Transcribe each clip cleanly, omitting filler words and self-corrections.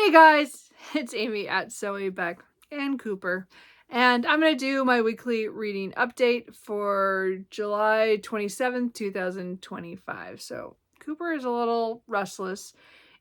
Hey guys, it's Amy at Zoe Beck and Cooper, and I'm going to do my weekly reading update for July 27th, 2025. So Cooper is a little restless.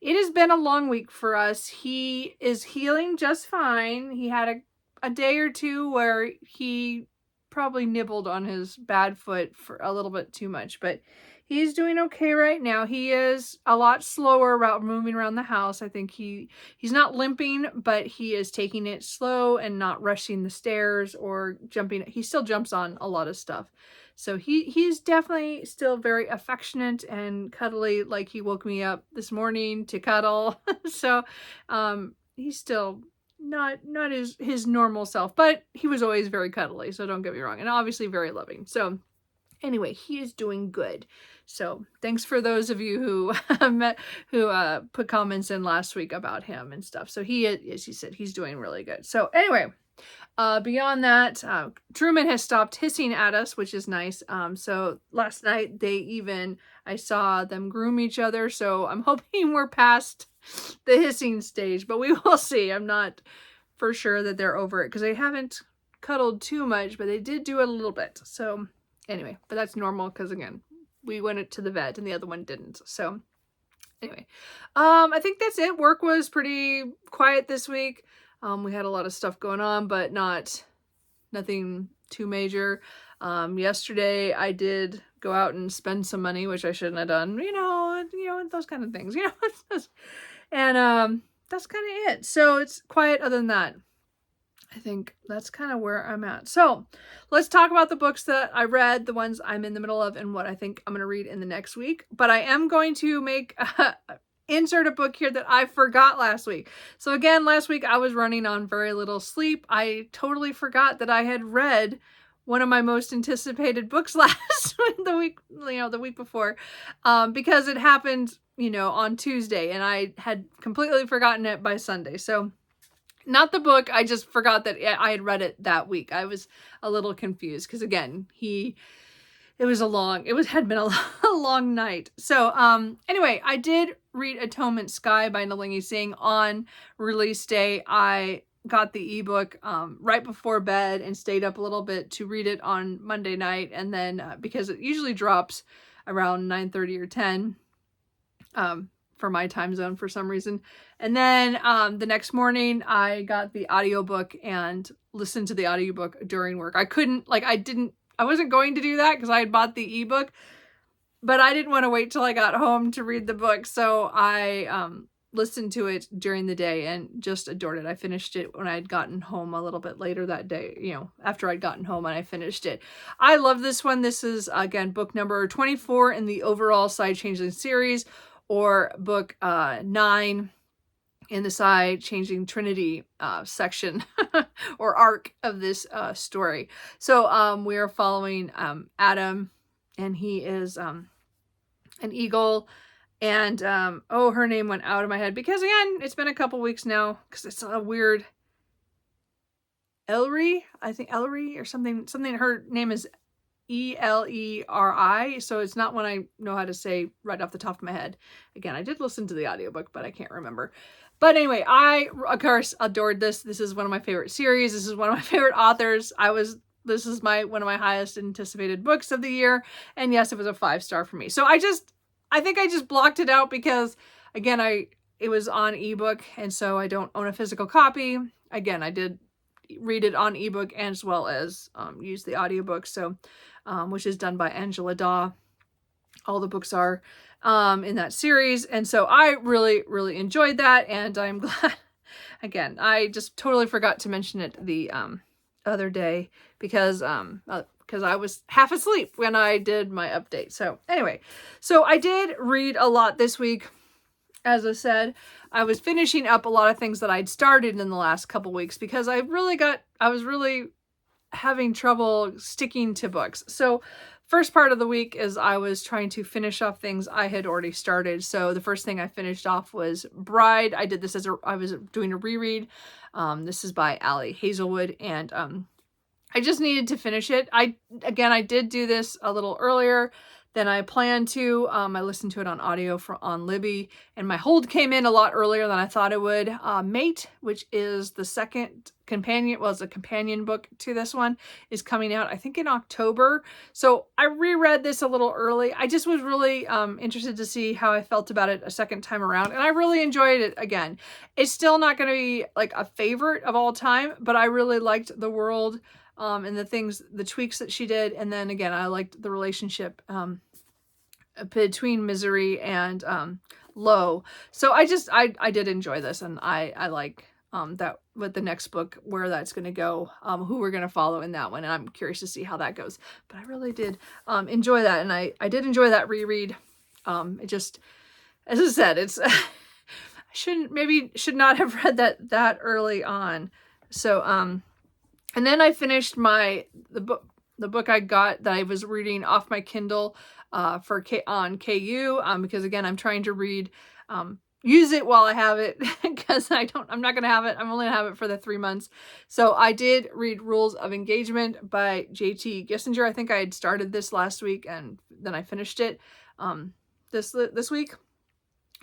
It has been a long week for us. He is healing just fine. He had a day or two where he probably nibbled on his bad foot for a little bit too much, but he's doing okay right now. He is a lot slower about moving around the house. I think he's not limping, but he is taking it slow and not rushing the stairs or jumping. He still jumps on a lot of stuff. So he's definitely still very affectionate and cuddly. Like he woke me up this morning to cuddle. So he's still not his normal self, but he was always very cuddly, so don't get me wrong, and obviously very loving. So anyway, he is doing good. So thanks for those of you who put comments in last week about him and stuff. So he is, as he said, he's doing really good. So anyway, beyond that, Truman has stopped hissing at us, which is nice. So last night I saw them groom each other. So I'm hoping we're past the hissing stage, but we will see. I'm not for sure that they're over it because they haven't cuddled too much, but they did do it a little bit. So anyway, but that's normal because again, we went to the vet and the other one didn't. So anyway, I think that's it. Work was pretty quiet this week. We had a lot of stuff going on, but nothing too major. Yesterday I did go out and spend some money, which I shouldn't have done, those kind of things, and that's kind of it. So it's quiet other than that. I think that's kind of where I'm at. So let's talk about the books that I read, the ones I'm in the middle of, and what I think I'm going to read in the next week. But I am going to insert a book here that I forgot last week. So again, last week I was running on very little sleep. I totally forgot that I had read one of my most anticipated books the week before, because it happened, on Tuesday, and I had completely forgotten it by Sunday. So not the book, I just forgot that I had read it that week. I was a little confused because again, it had been a long night. So anyway, I did read Atonement Sky by Nalini Singh on release day. I got the ebook right before bed and stayed up a little bit to read it on Monday night, and then because it usually drops around 9:30 or 10 for my time zone for some reason. And then the next morning I got the audiobook and listened to the audiobook during work. I wasn't going to do that because I had bought the ebook, but I didn't want to wait till I got home to read the book. So I listened to it during the day and just adored it. I finished it when I had gotten home a little bit later that day, after I'd gotten home, and I finished it. I love this one. This is, again, book number 24 in the overall Side Changeling series, or book 9 in the Side Changing Trinity section or arc of this story. So we are following Adam, and he is an eagle. And her name went out of my head because again, it's been a couple weeks now because it's a weird Ellery, I think Ellery or something. Her name is Eleri, so it's not one I know how to say right off the top of my head. Again, I did listen to the audiobook, but I can't remember. But anyway, I of course adored this. This is one of my favorite series. This is one of my favorite authors. This is one of my highest anticipated books of the year, and yes, it was a 5-star for me. So I think I just blocked it out because again, it was on ebook, and so I don't own a physical copy. Again, I did read it on ebook as well as use the audiobook, so which is done by Angela Daw. All the books are in that series, and so I really, really enjoyed that, and I'm glad. Again, I just totally forgot to mention it the other day because I was half asleep when I did my update. So anyway, so I did read a lot this week. As I said, I was finishing up a lot of things that I'd started in the last couple weeks because I was really having trouble sticking to books. So first part of the week is I was trying to finish off things I had already started. So the first thing I finished off was Bride. I did this I was doing a reread. This is by Ali Hazelwood, and I just needed to finish it. I did do this a little earlier than I planned to. I listened to it on audio on Libby, and my hold came in a lot earlier than I thought it would. Mate, which is the second companion, well, it's a companion book to this one, is coming out, I think, in October. So I reread this a little early. I just was really interested to see how I felt about it a second time around, and I really enjoyed it again. It's still not going to be like a favorite of all time, but I really liked the world and the tweaks that she did. And then again, I liked the relationship between Misery and Lo. So I did enjoy this, and I like that with the next book, where that's going to go, who we're going to follow in that one. And I'm curious to see how that goes. But I really did enjoy that. And I did enjoy that reread. It just, as I said, it's, I should not have read that early on. So, and then I finished the book I got that I was reading off my Kindle on KU, because again, I'm trying to read, use it while I have it, because I'm not going to have it. I'm only going to have it for the 3 months. So I did read Rules of Engagement by J.T. Gissinger. I think I had started this last week, and then I finished it this week.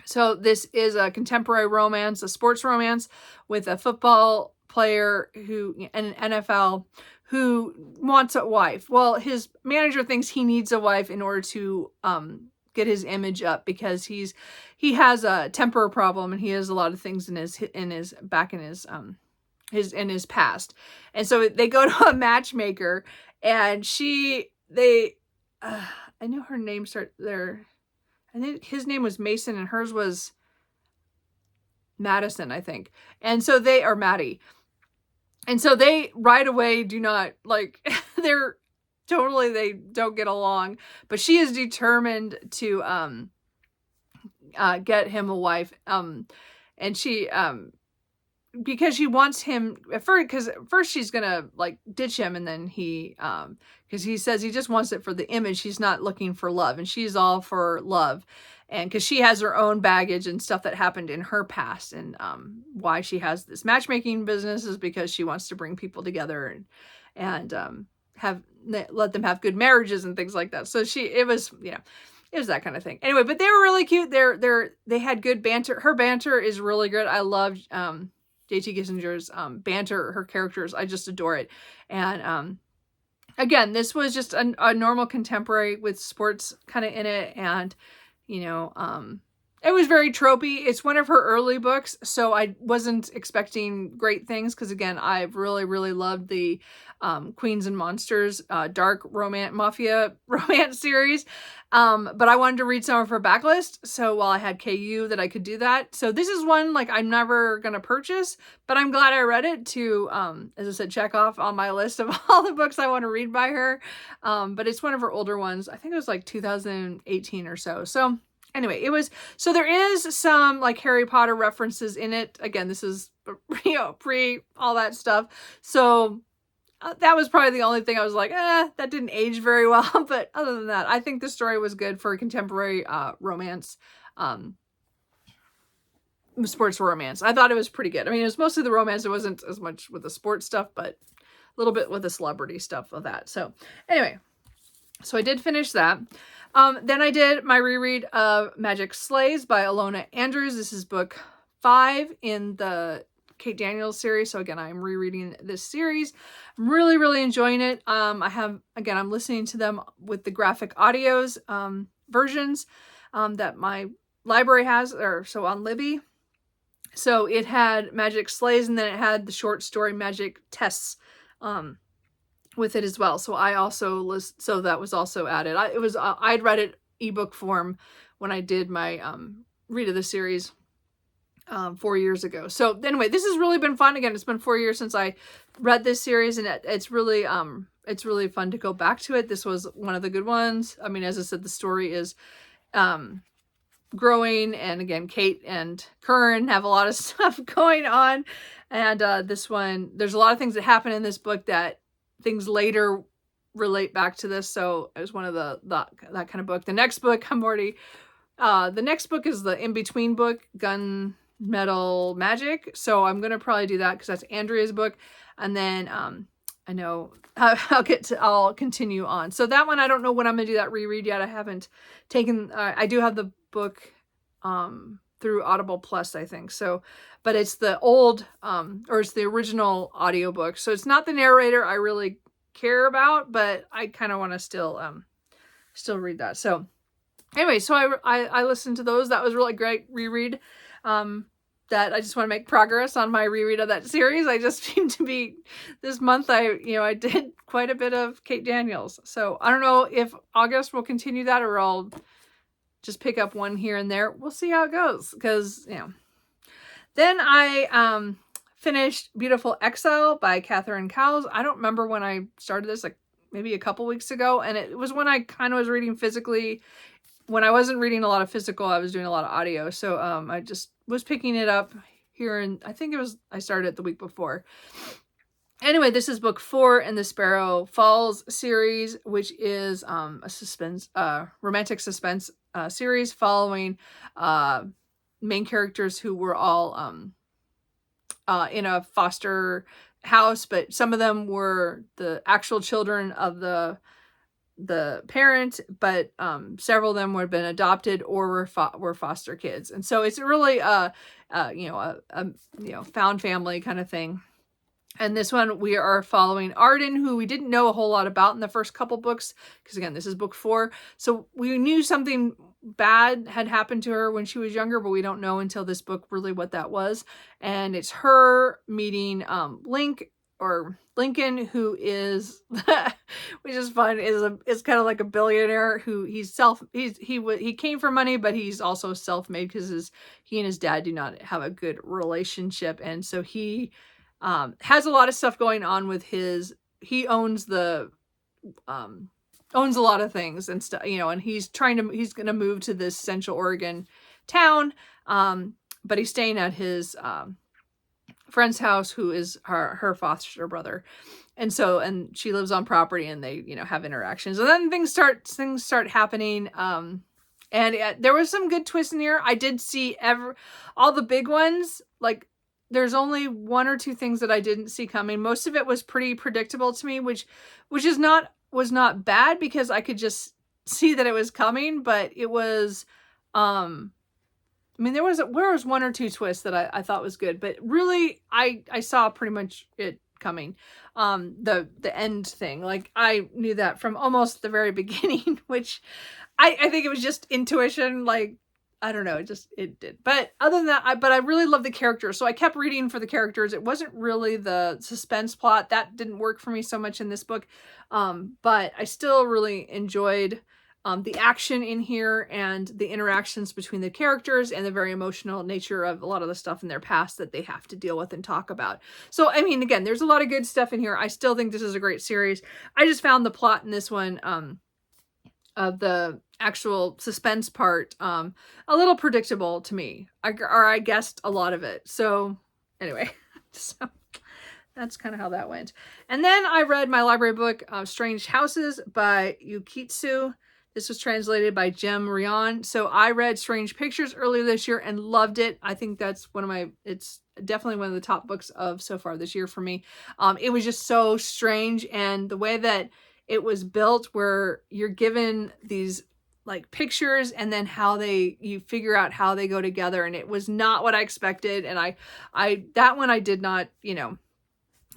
So this is a contemporary romance, a sports romance with a football player in NFL who wants a wife. Well, his manager thinks he needs a wife in order to get his image up, because he has a temper problem, and he has a lot of things in his past. And so they go to a matchmaker, and I know her name starts there. I think his name was Mason and hers was Madison, I think. And so they are Maddie. And so they right away do not like, they don't get along, but she is determined to get him a wife. And she because she wants him because first she's gonna like ditch him, and then because he says he just wants it for the image. He's not looking for love, and she's all for love. And because she has her own baggage and stuff that happened in her past, and why she has this matchmaking business is because she wants to bring people together and let them have good marriages and things like that. So it was that kind of thing. Anyway, but they were really cute. They had good banter. Her banter is really good. I love J.T. Gissinger's banter. Her characters, I just adore it. And again, this was just a normal contemporary with sports kind of in it, and it was very tropey. It's one of her early books, so I wasn't expecting great things, because again, I've really, really loved the Queens and Monsters dark mafia romance series, but I wanted to read some of her backlist, so while I had KU that I could do that. So this is one like I'm never gonna purchase, but I'm glad I read it to as I said, check off on my list of all the books I want to read by her. But it's one of her older ones. I think it was like 2018 or so. So anyway, so there is some like Harry Potter references in it. Again, this is pre all that stuff. So that was probably the only thing I was like, that didn't age very well. But other than that, I think the story was good for a contemporary romance, sports romance. I thought it was pretty good. I mean, it was mostly the romance. It wasn't as much with the sports stuff, but a little bit with the celebrity stuff of that. So anyway, so I did finish that. Then I did my reread of Magic Slays by Ilona Andrews. This is book 5 in the Kate Daniels series. So again, I'm rereading this series. I'm really, really enjoying it. I'm listening to them with the graphic audios versions that my library has, so on Libby. So it had Magic Slays, and then it had the short story Magic Tests with it as well. So so that was also added. I'd read it ebook form when I did my read of the series 4 years ago. So anyway, this has really been fun. Again, it's been 4 years since I read this series, and it's really fun to go back to it. This was one of the good ones. I mean, as I said, the story is growing, and again, Kate and Curran have a lot of stuff going on, and this one, there's a lot of things that happen in this book that things later relate back to this. So it was one of that kind of book. The next book the next book is the in-between book, Gunmetal Magic. So I'm going to probably do that because that's Andrea's book. And then I know I'll continue on. So that one, I don't know when I'm gonna do that reread yet. I haven't taken, I do have the book through Audible Plus, I think. So, but it's the old, or it's the original audiobook. So it's not the narrator I really care about, but I kind of want to still read that. So anyway, so I listened to those. That was really great reread. That I just want to make progress on my reread of that series. I just seem to be, this month I did quite a bit of Kate Daniels. So I don't know if August will continue that or I'll just pick up one here and there. We'll see how it goes, because then I finished Beautiful Exile by Catherine Cowles. I don't remember when I started this, like maybe a couple weeks ago, and it was when I kind of was reading physically. When I wasn't reading a lot of physical, I was doing a lot of audio. So I just was picking it up here, and I think I started it the week before. Anyway, this is book 4 in the Sparrow Falls series, which is a romantic suspense series following main characters who were all in a foster house, but some of them were the actual children of the parent, but several of them would have been adopted or were foster kids. And so it's really a found family kind of thing. And this one we are following Arden, who we didn't know a whole lot about in the first couple books, because again, this is book 4. So we knew something bad had happened to her when she was younger, but we don't know until this book really what that was. And it's her meeting Lincoln, who is, which is fun, is kind of like a billionaire who he came from money, but he's also self-made because he and his dad do not have a good relationship, and so he has a lot of stuff going on with he owns a lot of things and stuff, and he's gonna move to this Central Oregon town, but he's staying at his friend's house, who is her foster brother, and she lives on property, and they have interactions, and then things start happening, and there was some good twists in here. I did see all the big ones. Like, there's only 1 or 2 things that I didn't see coming. Most of it was pretty predictable to me, which was not bad, because I could just see that it was coming, but it was there was 1 or 2 twists that I thought was good, but really I saw pretty much it coming. The end thing, like, I knew that from almost the very beginning, which I think it was just intuition. Like, I don't know, it did. But other than that, I really love the characters, so I kept reading for the characters. It wasn't really the suspense plot that didn't work for me so much in this book, but I still really enjoyed the action in here and the interactions between the characters and the very emotional nature of a lot of the stuff in their past that they have to deal with and talk about. So, I mean, again, there's a lot of good stuff in here. I still think this is a great series. I just found the plot in this one, of the actual suspense part, a little predictable to me. I guessed a lot of it. So anyway, so that's kind of how that went. And then I read my library book, Strange Houses by Yukitsu. This was translated by Jem Rion. So I read Strange Pictures earlier this year and loved it. I think that's it's definitely one of the top books of so far this year for me. It was just so strange, and the way that it was built, where you're given these like pictures and then you figure out how they go together, and it was not what I expected. And that one I did not,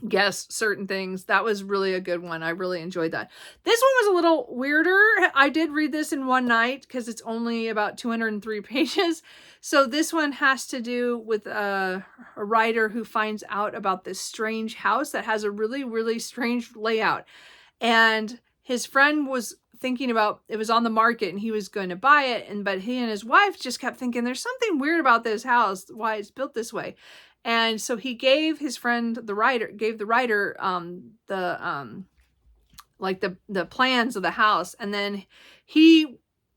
guess certain things. That was really a good one. I really enjoyed that. This one was a little weirder. I did read this in one night because it's only about 203 pages. So this one has to do with a writer who finds out about this strange house that has a really, really strange layout. And his friend was thinking about, it was on the market and he was going to buy it, but he and his wife just kept thinking there's something weird about this house, why it's built this way. And so he gave his friend, the writer, the plans of the house. And then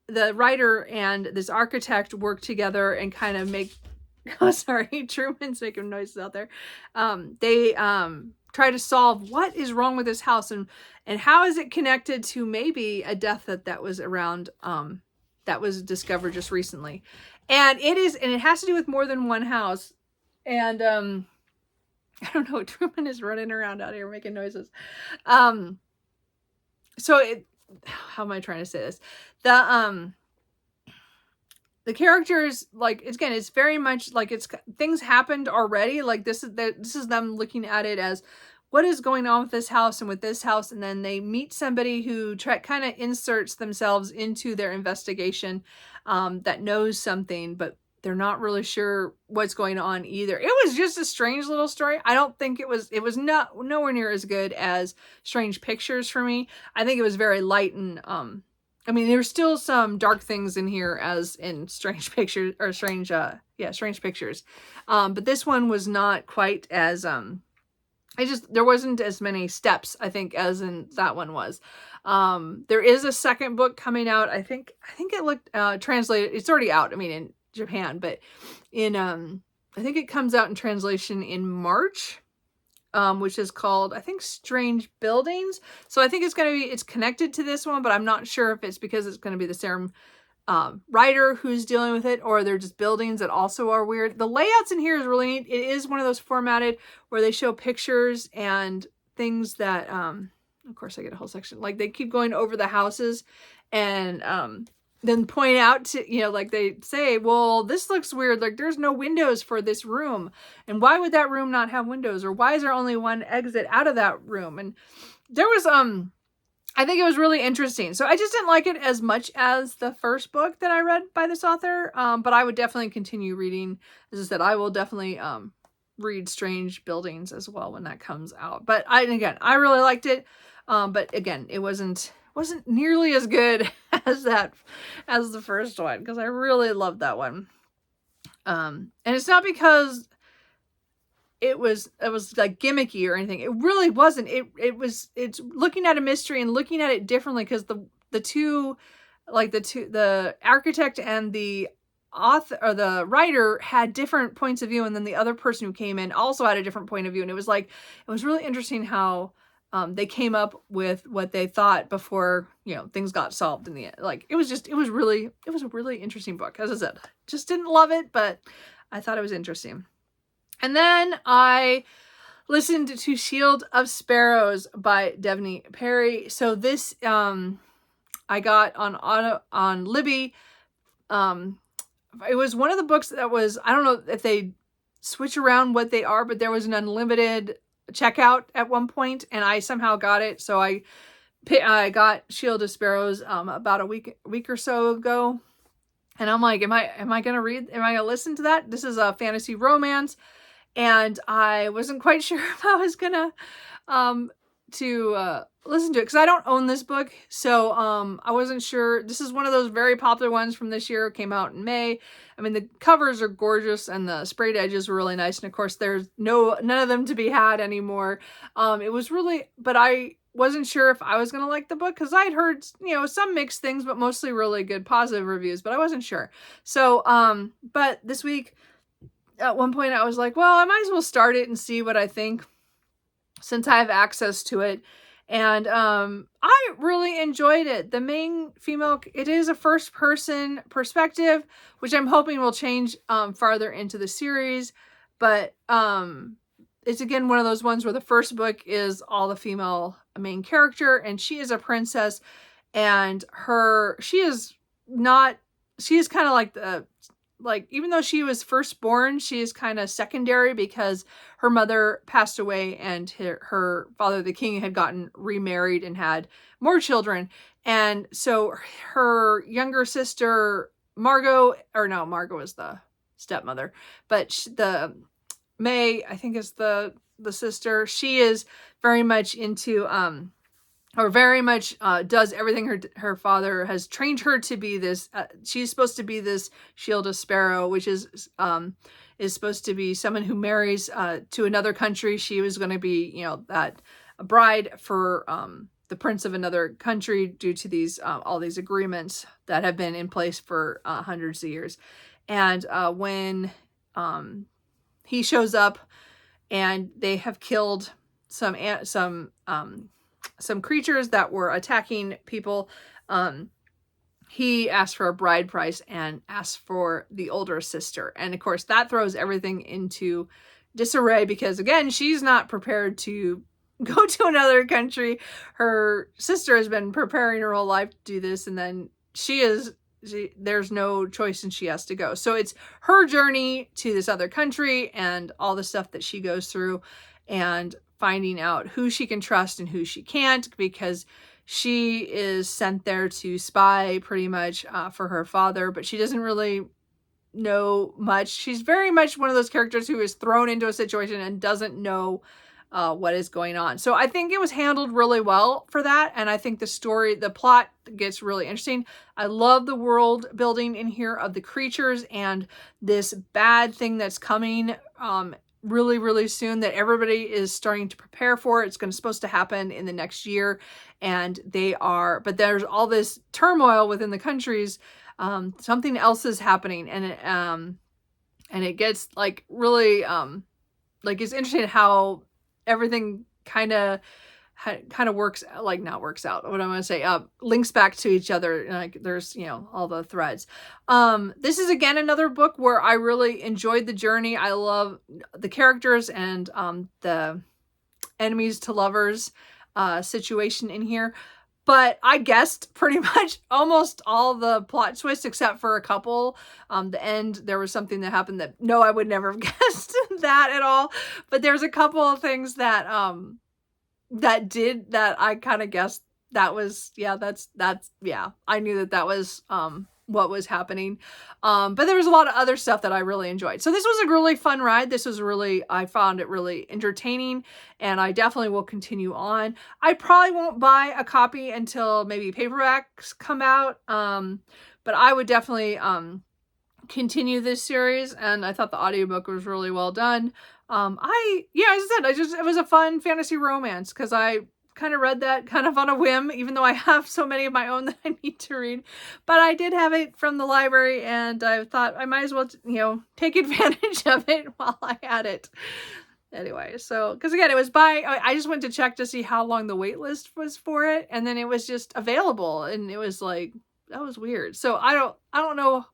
the writer and this architect worked together and kind of oh, sorry, Truman's making noises out there. They try to solve what is wrong with this house, and how is it connected to maybe a death that was around, that was discovered just recently. And it has to do with more than one house. And I don't know, Truman is running around out here making noises. So how am I trying to say this? The characters, like, again, it's very much like things happened already. Like this is them looking at it as what is going on with this house and with this house, and then they meet somebody who kind of inserts themselves into their investigation, that knows something, but they're not really sure what's going on either. It was just a strange little story. I don't think it was nowhere near as good as Strange Pictures for me. I think it was very light and I mean, there's still some dark things in here as in Strange Pictures, or Strange Pictures. But this one was not quite as, there wasn't as many steps, I think, as in that one was. There is a second book coming out. I think it looked, translated. It's already out, I mean, in Japan, but I think it comes out in translation in March. Which is called, I think, Strange Buildings. So I think it's connected to this one, but I'm not sure if it's because it's going to be the same writer who's dealing with it, or they're just buildings that also are weird. The layouts in here is really neat. It is one of those formatted where they show pictures and things that, of course I get a whole section, like they keep going over the houses and then point out to, like they say, well, this looks weird. Like there's no windows for this room. And why would that room not have windows? Or why is there only one exit out of that room? And there was, I think it was really interesting. So I just didn't like it as much as the first book that I read by this author. But I would definitely continue reading. As I said, I will definitely, read Strange Buildings as well when that comes out. But I really liked it. But again, it wasn't nearly as good as the first one, because I really loved that one. And it's not because it was like gimmicky or anything. It really wasn't. It's looking at a mystery and looking at it differently, because the architect and the author or the writer had different points of view, and then the other person who came in also had a different point of view, and it was really interesting how they came up with what they thought before, things got solved in the end. Like, it was a really interesting book. As I said, just didn't love it, but I thought it was interesting. And then I listened to Shield of Sparrows by Devney Perry. So this, I got on Libby. It was one of the books that was, I don't know if they switch around what they are, but there was an unlimited checkout at one point, and I somehow got it. So I got Shield of Sparrows about a week or so ago, and I'm like, am I gonna listen to that? This is a fantasy romance, and I wasn't quite sure if I was gonna listen to it, because I don't own this book, so I wasn't sure. This is one of those very popular ones from this year. It came out in May. I mean, the covers are gorgeous and the sprayed edges were really nice, and of course there's none of them to be had anymore. It was really, but I wasn't sure if I was gonna like the book, because I'd heard some mixed things, but mostly really good positive reviews, but I wasn't sure. So but this week at one point I was like, well, I might as well start it and see what I think, since I have access to it. And I really enjoyed it. The main female, it is a first person perspective, which I'm hoping will change farther into the series. But it's again one of those ones where the first book is all the female main character, and she is a princess, and she is kind of like, even though she was firstborn, she is kind of secondary, because her mother passed away and her father, the king, had gotten remarried and had more children. And so her younger sister, Margot is the stepmother, but May, I think, is the sister. She is very much into, does everything her father has trained her to be. This she's supposed to be this Shield of Sparrow, which is supposed to be someone who marries to another country. She was going to be that a bride for the prince of another country, due to these all these agreements that have been in place for hundreds of years. And when he shows up and they have killed some creatures that were attacking people, he asked for a bride price and asked for the older sister. And of course that throws everything into disarray because, again, she's not prepared to go to another country. Her sister has been preparing her whole life to do this, and then there's no choice and she has to go. So it's her journey to this other country and all the stuff that she goes through and finding out who she can trust and who she can't, because she is sent there to spy pretty much for her father, but she doesn't really know much. She's very much one of those characters who is thrown into a situation and doesn't know what is going on. So I think it was handled really well for that. And I think the plot gets really interesting. I love the world building in here of the creatures and this bad thing that's coming really, really soon that everybody is starting to prepare for. It's supposed to happen in the next year. And but there's all this turmoil within the countries. Something else is happening, and it gets like really like, it's interesting how everything kind of works, like, not works out, what I'm going to say, links back to each other. Like, there's, all the threads. This is, again, another book where I really enjoyed the journey. I love the characters and the enemies to lovers situation in here. But I guessed pretty much almost all the plot twists except for a couple. The end, there was something that happened that, no, I would never have guessed that at all. But there's a couple of things that that I kind of guessed that was, yeah, I knew that was what was happening. But there was a lot of other stuff that I really enjoyed. So this was a really fun ride. I found it really entertaining, and I definitely will continue on. I probably won't buy a copy until maybe paperbacks come out. But I would definitely continue this series, and I thought the audiobook was really well done. As I said, it was a fun fantasy romance because I kind of read that kind of on a whim, even though I have so many of my own that I need to read. But I did have it from the library, and I thought I might as well, take advantage of it while I had it. Anyway, so, because again, it was I just went to check to see how long the wait list was for it, and then it was just available, and it was like, that was weird. So I don't know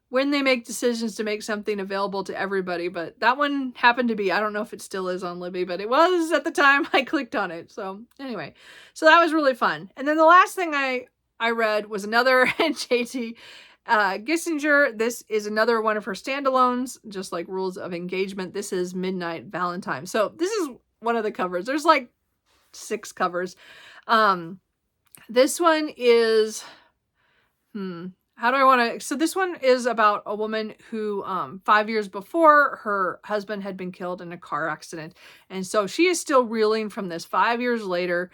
when they make decisions to make something available to everybody, but that one happened to be, I don't know if it still is on Libby, but it was at the time I clicked on it. So anyway, so that was really fun. And then the last thing I read was another JT Gissinger. This is another one of her standalones, just like Rules of Engagement. This is Midnight Valentine. So this is one of the covers. There's like 6 covers. This one is, so this one is about a woman who 5 years before, her husband had been killed in a car accident. And so she is still reeling from this 5 years later.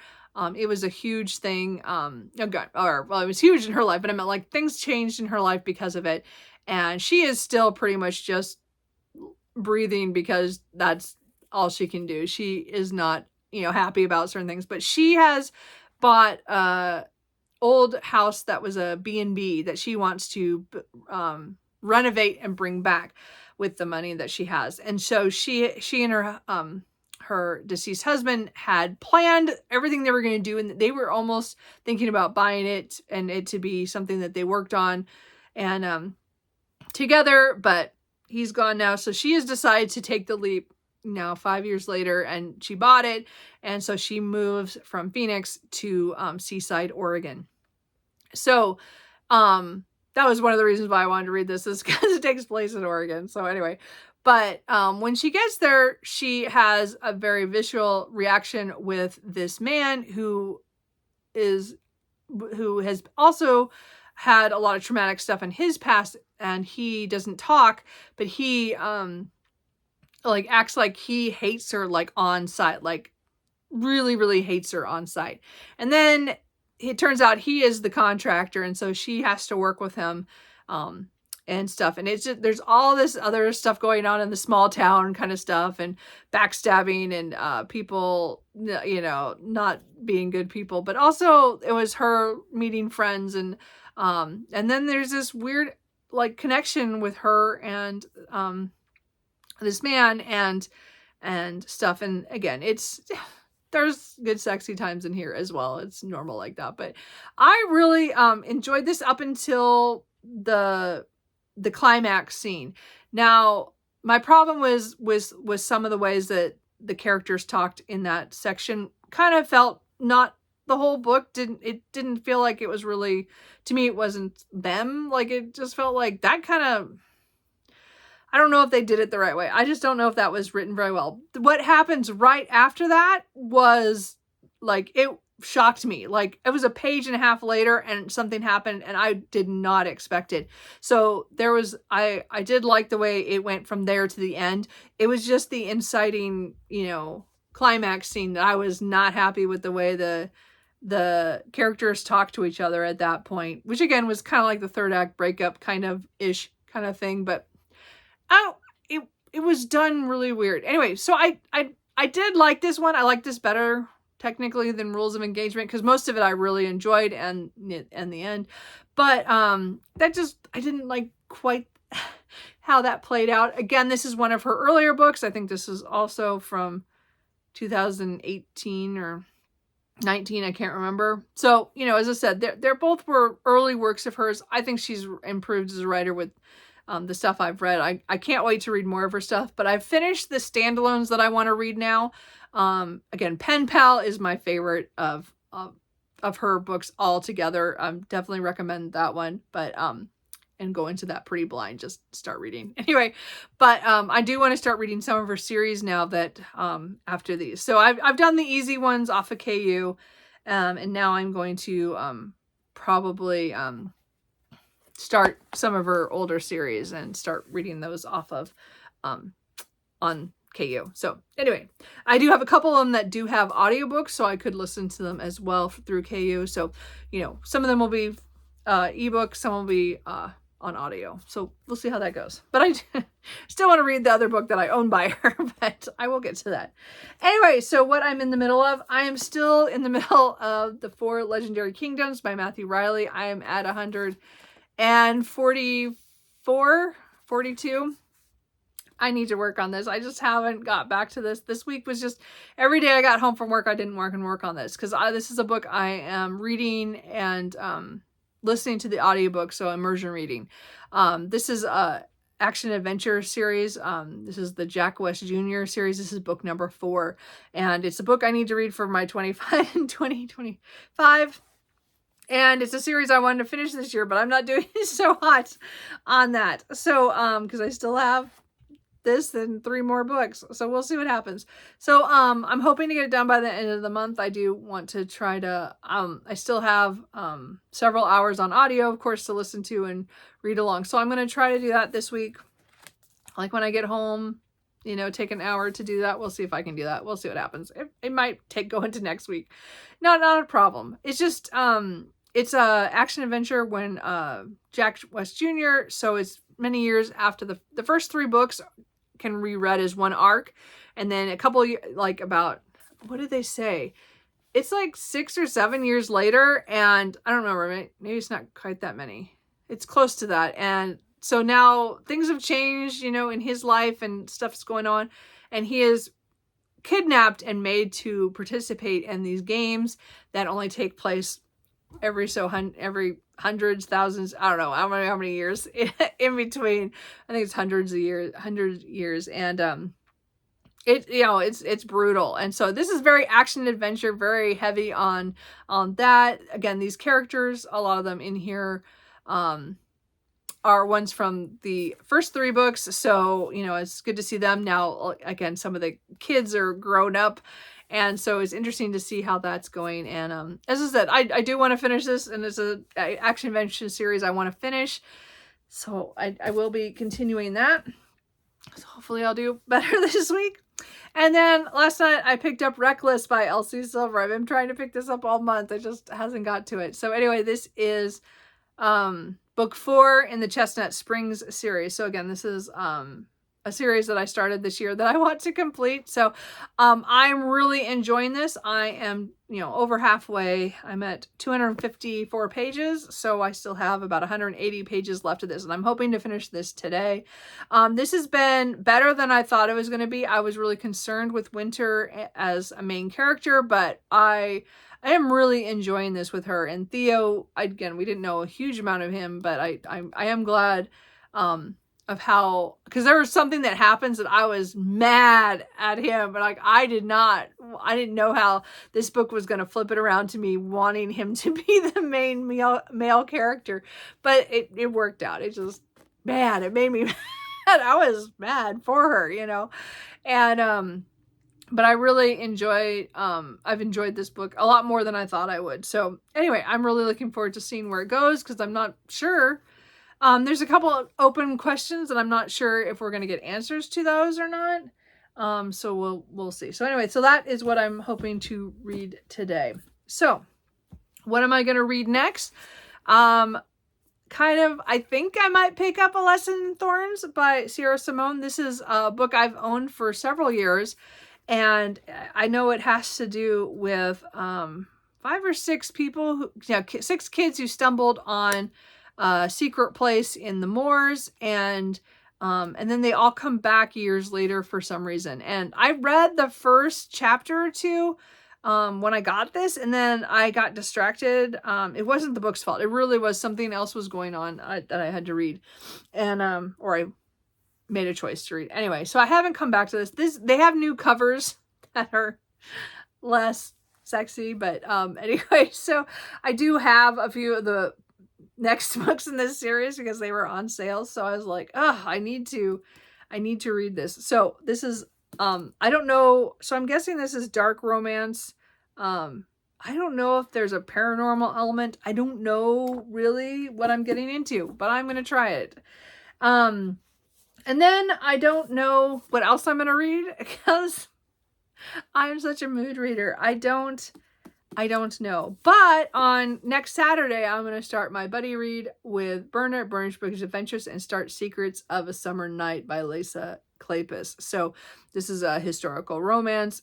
It was a huge thing. It was huge in her life, but I meant like things changed in her life because of it. And she is still pretty much just breathing because that's all she can do. She is not, happy about certain things, but she has bought old house that was a B&B that she wants to renovate and bring back with the money that she has. And so she and her deceased husband had planned everything they were going to do, and they were almost thinking about buying it and it to be something that they worked on and together, but he's gone now. So she has decided to take the leap now 5 years later, and she bought it. And so she moves from Phoenix to Seaside, Oregon. So that was one of the reasons why I wanted to read this, is because it takes place in Oregon. So anyway, but when she gets there, she has a very visceral reaction with this man who has also had a lot of traumatic stuff in his past, and he doesn't talk, but he acts like he hates her, like on site, like really, really hates her on site. And then it turns out he is the contractor, and so she has to work with him and stuff. And it's just, there's all this other stuff going on in the small town kind of stuff, and backstabbing and people, not being good people. But also it was her meeting friends, and then there's this weird like connection with her and this man and stuff. And again, there's good sexy times in here as well. It's normal like that. But I really enjoyed this up until the climax scene. Now, my problem was some of the ways that the characters talked in that section. Kind of felt not, the whole book didn't feel like it was really, to me, it wasn't them. Like, it just felt like that kind of, I don't know if they did it the right way. I just don't know if that was written very well. What happens right after that was, like, it shocked me. Like, it was a page and a half later and something happened and I did not expect it. So there was, I did like the way it went from there to the end. It was just the inciting, you know, climax scene that I was not happy with, the way the characters talked to each other at that point, which again was kind of like the third act breakup kind of thing. But oh, it was done really weird. Anyway, so I did like this one. I like this better technically than Rules of Engagement, because most of it I really enjoyed, and the end. But that just, I didn't like quite how that played out. Again, this is one of her earlier books. I think this is also from 2018 or 19, I can't remember. So, you know, as I said, they're both were early works of hers. I think she's improved as a writer with the stuff I've read. I can't wait to read more of her stuff, but I've finished the standalones that I want to read now. Again, Pen Pal is my favorite of her books altogether. Definitely recommend that one, but and go into that pretty blind, just start reading. Anyway, but I do want to start reading some of her series now that after these. So I've done the easy ones off of KU, and now I'm going to probably start some of her older series and start reading those off of on KU. So anyway, I do have a couple of them that do have audiobooks, so I could listen to them as well through KU. So, you know, some of them will be ebook, some will be on audio. So we'll see how that goes. But I still want to read the other book that I own by her, but I will get to that. Anyway, so what I'm in the middle of, I am still in the middle of The Four Legendary Kingdoms by Matthew Riley. I am at 144, 42. I need to work on this. I just haven't got back to this. This week was just, every day I got home from work, I didn't work on this, because this is a book I am reading and listening to the audiobook, so immersion reading. This is a action adventure series. This is the Jack West Jr. series. This is book number 4, and it's a book I need to read for my 25 and 2025. And it's a series I wanted to finish this year, but I'm not doing so hot on that. So, because I still have this and 3 more books, so we'll see what happens. So I'm hoping to get it done by the end of the month. I do want to try to I still have several hours on audio, of course, to listen to and read along, so I'm going to try to do that this week, like when I get home, you know, take an hour to do that. We'll see if I can do that. We'll see what happens. It might go into next week. Not a problem. It's just it's a action adventure when Jack West Jr., so it's many years after the first 3 books can reread as one arc, and then a couple, like, about, what did they say, it's like 6 or 7 years later, and I don't remember, maybe it's not quite that many, it's close to that. And so now things have changed, you know, in his life, and stuff's going on, and he is kidnapped and made to participate in these games that only take place every hundreds, thousands, I don't know how many years in between. I think it's hundred years, and it, you know, it's brutal. And so this is very action adventure, very heavy on that. Again, these characters, a lot of them in here are ones from the first 3 books, so, you know, it's good to see them now. Again, some of the kids are grown up, and so it's interesting to see how that's going. And as I said, I do want to finish this, and it's a action adventure series I want to finish, so I will be continuing that. So hopefully I'll do better this week. And then last night I picked up Reckless by Elsie Silver. I've been trying to pick this up all month. I just hasn't got to it. So anyway, this is book 4 in the Chestnut Springs series. So again, this is a series that I started this year that I want to complete. So I'm really enjoying this. I am, you know, over halfway. I'm at 254 pages, so I still have about 180 pages left of this, and I'm hoping to finish this today. This has been better than I thought it was going to be. I was really concerned with Winter as a main character, but I am really enjoying this with her. And Theo, again, we didn't know a huge amount of him, but I am glad of how, because there was something that happens that I was mad at him, but like I didn't know how this book was going to flip it around to me wanting him to be the main male character, but it worked out. It just, man, it made me mad. I was mad for her, you know, and but I really I've enjoyed this book a lot more than I thought I would. So anyway, I'm really looking forward to seeing where it goes, because I'm not sure. There's a couple of open questions and I'm not sure if we're going to get answers to those or not. So we'll see. So anyway, so that is what I'm hoping to read today. So what am I going to read next? I think I might pick up A Lesson in Thorns by Sierra Simone. This is a book I've owned for several years, and I know it has to do with 5 or 6 people, who, 6 kids who stumbled on a secret place in the moors, and then they all come back years later for some reason. And I read the first chapter or two when I got this, and then I got distracted. It wasn't the book's fault. It really was something else was going on that I had to read, and or I made a choice to read. Anyway, so I haven't come back to this. They have new covers that are less sexy, but anyway, so I do have a few of the next books in this series because they were on sale. So I was like, oh, I need to read this. So this is I don't know. So I'm guessing this is dark romance. I don't know if there's a paranormal element. I don't know really what I'm getting into, but I'm going to try it. And then I don't know what else I'm going to read because I'm such a mood reader. I don't know. But on next Saturday, I'm going to start my buddy read with Berna at Burnish Books Adventures and start Secrets of a Summer Night by Lisa Kleypas. So this is a historical romance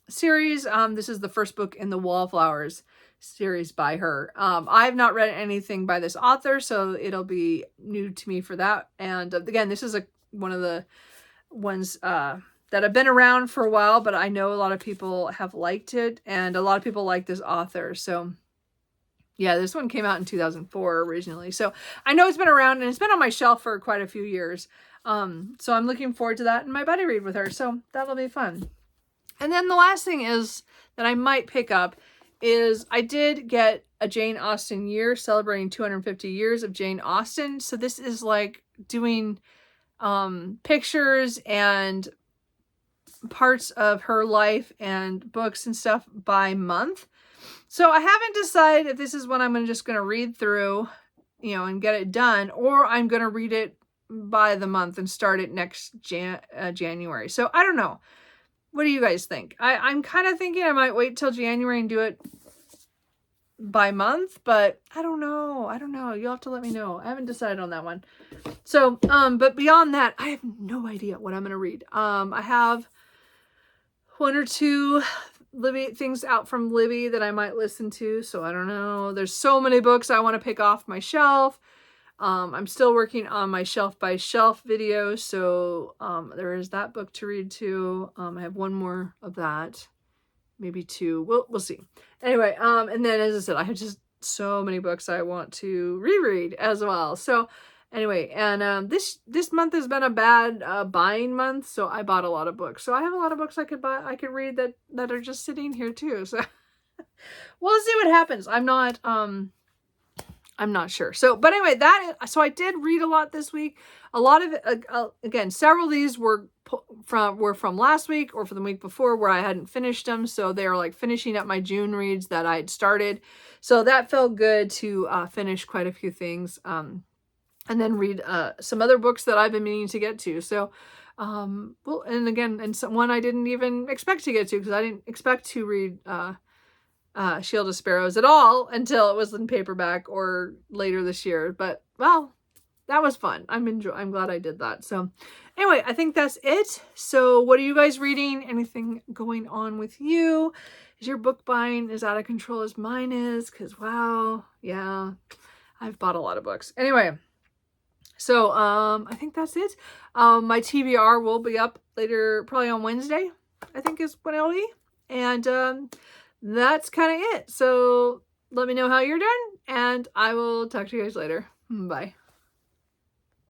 series. This is the first book in the Wallflowers series by her. I've not read anything by this author, so it'll be new to me for that. And again, this is one of the ones that have been around for a while, but I know a lot of people have liked it, and a lot of people like this author. So yeah, this one came out in 2004 originally. So I know it's been around, and it's been on my shelf for quite a few years. So I'm looking forward to that and my buddy read with her. So that'll be fun. And then the last thing is that I might pick up is I did get a Jane Austen year celebrating 250 years of Jane Austen. So this is like doing pictures and parts of her life and books and stuff by month. So I haven't decided if this is what I'm just going to read through, and get it done, or I'm going to read it by the month and start it next January. So I don't know. What do you guys think? I'm kind of thinking I might wait till January and do it by month, but I don't know. You'll have to let me know. I haven't decided on that one. So, but beyond that, I have no idea what I'm going to read. I have 1 or 2 things out from Libby that I might listen to. So I don't know. There's so many books I want to pick off my shelf. I'm still working on my shelf by shelf video. So, there is that book to read too. I have 1 more of that, maybe 2. We'll see. Anyway, and then as I said, I have just so many books I want to reread as well. So anyway, and this month has been a bad buying month, so I bought a lot of books. So I have a lot of books I could read that are just sitting here too. So we'll see what happens. I'm not sure. So, but anyway, so I did read a lot this week. A lot of it, again, several of these were from last week or from the week before where I hadn't finished them. So they're like finishing up my June reads that I had started. So that felt good to finish quite a few things. And then read some other books that I've been meaning to get to. So, well, and again, and one I didn't even expect to get to because I didn't expect to read Shield of Sparrows at all until it was in paperback or later this year. But well, that was fun. I'm glad I did that. So anyway, I think that's it. So what are you guys reading? Anything going on with you? Is your book buying as out of control as mine is? Because wow, yeah, I've bought a lot of books. Anyway, so I think that's it. My TBR will be up later, probably on Wednesday, I think is when it'll be. And that's kind of it. So let me know how you're doing, and I will talk to you guys later. Bye.